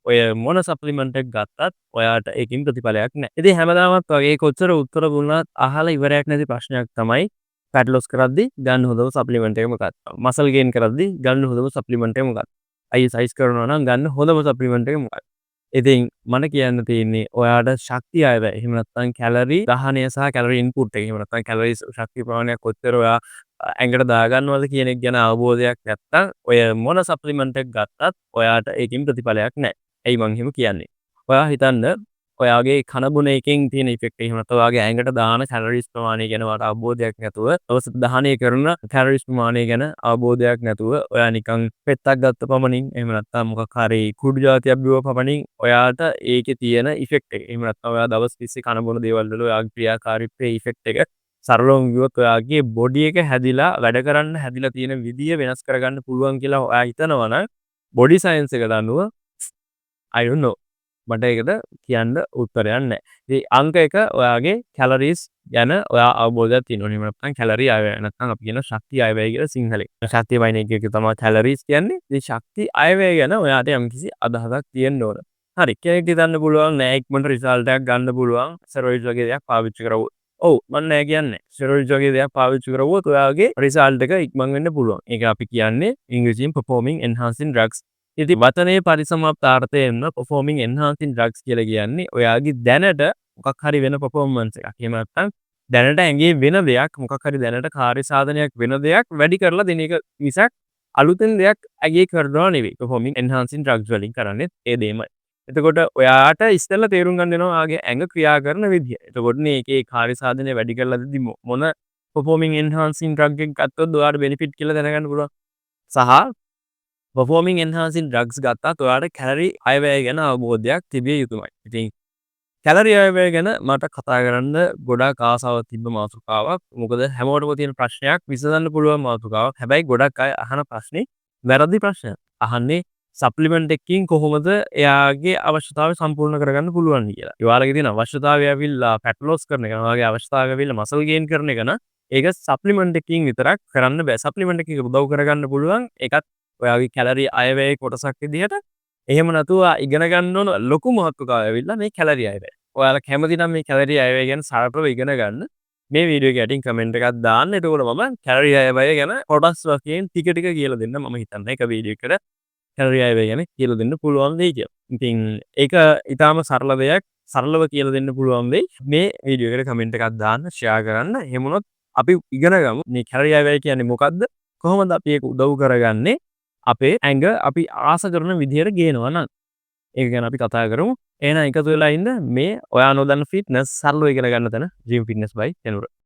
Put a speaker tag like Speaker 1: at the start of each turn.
Speaker 1: ඔය මොන සප්ලිමන්ට් එකක් ගත්තත් ඔයාට ඒකින් ප්‍රතිඵලයක් නැහැ. ඉතින් හැමදාමත් වගේ කොච්චර උත්තර දුන්නත් අහලා ඉවරයක් නැති ප්‍රශ්නයක් තමයි ෆැට් ලොස් කරද්දි ගන්න හොඳම සප්ලිමන්ට් එක මොකක්ද? මසල් ගේන් කරද්දි ගන්න හොඳම සප්ලිමන්ට් එක මොකක්ද? අයිසයිස් කරනවා නම් ගන්න හොඳම සප්ලිමන්ට් එක මොකක්ද? ඉතින් මට කියන්න තියෙන්නේ ඔයාට ශක්තිය අයවැය. එහෙම නැත්නම් කැලරි දහනය සහ කැලරි ඉන්පුට් එක. එහෙම නැත්නම් කැලරි ශක්ති ප්‍රමාණයක් කොච්චර ඔයා ඇඟට දාගන්නවද කියන එක ගැන අවබෝධයක් නැත්නම් ඔය මොන සප්ලිමන්ට් එකක් ගත්තත් ඔයාට ඒකින් ප්‍රතිඵලයක් නැහැ. ඇයි මං එහෙම කියන්නේ? ඔයා හිතන්න ඔයාගේ කන බොන එකෙන් තියෙන ඉෆෙක්ට් එක. එහෙම නැත්නම් ඔයාගේ ඇඟට දාන කැලරිස් ප්‍රමාණය ගැන ඔයාට අවබෝධයක් නැතුව දවස් දහනය කරන කැලරිස් ප්‍රමාණය ගැන අවබෝධයක් නැතුව ඔයා නිකන් පෙත්තක් ගත්ත පමණින් එහෙම නැත්නම් මොකක් හරි කුඩු జాතියක් බිව්ව පමණින් ඔයාට ඒකේ තියෙන ඉෆෙක්ට් එක. එහෙම නැත්නම් ඔයා දවස් 20 කන බොන දේවල් වල ඔයාගේ ක්‍රියාකාරීත්වයේ ඉෆෙක්ට් එක සරලවම කිව්වොත් ඔයාගේ බොඩි එක හැදිලා වැඩ කරන්න හැදිලා තියෙන විදිය වෙනස් කරගන්න පුළුවන් කියලා ඔයා හිතනවා නම් බොඩි සයන්ස් එකට අනුව I don't know මට ඒකට කියන්න උත්තරයක් නැහැ. ඉතින් අංක 1 ඔයාගේ කැලරීස් ගැන ඔයා අවබෝධයක් තියෙන්න ඕනේ. එහෙම නැත්නම් කැලරි අයවැය නැත්නම් අපි කියන ශක්තිය අයවැය කියලා සිංහලෙන්. ශක්තිය වයින් එක තමයි කැලරීස් කියන්නේ. ඉතින් ශක්ති අයවැය ගැන ඔයාට යම්කිසි අදහසක් තියෙන්න ඕන. හරි. කෙනෙක් හිතන්න පුළුවන් නෑ ඉක්මනට රිසල්ට් එකක් ගන්න පුළුවන් ස්ටෙරොයිඩ්ස් වගේ දෙයක් පාවිච්චි කරවුවොත්. ඔව් මම නෑ කියන්නේ. ස්ටෙරොයිඩ්ස් වගේ දෙයක් පාවිච්චි කරවුවොත් ඔයාගේ රිසල්ට් එක ඉක්මන් වෙන්න පුළුවන්. ඒක අපි කියන්නේ ඉංග්‍රීසියෙන් performing enhancing drugs. ඉතින් වචනේ පරිසමාප්තාර්ථයෙන්ම performing enhancing drugs කියලා කියන්නේ ඔයාගේ දැනට මොකක් හරි වෙන performance එකක්. එහෙම නැත්නම් දැනට ඇඟේ වෙන දෙයක් මොකක් හරි දැනට කාර්ය සාධනයක් වෙන දෙයක් වැඩි කරලා දෙන එක මිසක් අලුතෙන් දෙයක් ඇඟේ කරනවා නෙවෙයි. performing enhancing drugs වලින් කරන්නේ ඒ දෙයමයි. එතකොට ඔයාට ඉස්සෙල්ලා තේරුම් ගන්න වෙනවා ඔයාගේ ඇඟ ක්‍රියා කරන විදිය. එතකොට මේකේ කාර්ය සාධනය වැඩි කරලා දෙද්දි මොන performing enhancing drug එකක් ගත්තොත් ඔයාට benefit කියලා දැනගන්න පුළුවන්. සහ performing enhancing drugs ගත්තත් ඔයාට කැලරි අයවැය ගැන අවබෝධයක් තිබිය යුතුමයි. ඉතින් කැලරි අයවැය ගැන මට කතා කරන්න ගොඩාක් ආසාවක් තිබ්බ මාතෘකාවක්. මොකද හැමෝටම තියෙන ප්‍රශ්නයක් විසඳන්න පුළුවන් මාතෘකාවක්. හැබැයි ගොඩක් අය අහන ප්‍රශ්නේ වැරදි ප්‍රශ්නයක්. අහන්නේ සප්ලිමන්ට් එකකින් කොහොමද එයාගේ අවශ්‍යතාවය සම්පූර්ණ කරගන්න පුළුවන් කියලා. ඒ වාලගේ තියෙන අවශ්‍යතාවය ඇවිල්ලා ෆැට් ලොස් කරන එක. ඔයාගේ අවශ්‍යතාවය ඇවිල්ලා මසල් ගේන් කරන එක නම් ඒක සප්ලිමන්ට් එකකින් විතරක් කරන්න බෑ. සප්ලිමන්ට් එකක උදව් කරගන්න පුළුවන්. ඒකත් ඔයාගේ කැලරි අයවැය කොටසක් විදිහට. එහෙම නැතුව ඉගෙන ගන්න ඕන ලොකු මහත්කාවක් ඇවිල්ලා මේ කැලරි අයවැය. ඔයාලා කැමති නම් මේ කැලරි අයවැය ගැන සරලව ඉගෙන ගන්න. මේ වීඩියෝ එක යටින් කමෙන්ට් එකක් දාන්න. එතකොට මම කැලරි අයවැය ගැන කොටස් වශයෙන් ටික ටික කියලා දෙන්න මම හිතන්නේ. එක වීඩියෝ එකකට කැලරි අයවැය ගැන කියලා දෙන්න පුළුවන් වෙයි කියලා. ඉතින් ඒක ඊටාම සරල දෙයක්. සරලව කියලා දෙන්න පුළුවන් වෙයි. මේ වීඩියෝ එකට කමෙන්ට් එකක් දාන්න, ෂෙයා කරන්න. එහෙම වුණොත් අපි ඉගෙන ගමු මේ කැලරි අයවැය කියන්නේ මොකක්ද? කොහොමද අපි ඒක උදව් කරගන්නේ? අපේ ඇඟ අපි ආස කරන විදිහට ගේනවා නම් ඒක ගැන අපි කතා කරමු. එහෙනම් එකතු වෙලා ඉන්න මේ ඔයා නොදන්න ෆිට්නස් සරලව ඉගෙන ගන්න තැන Gym Fitness by Tenura.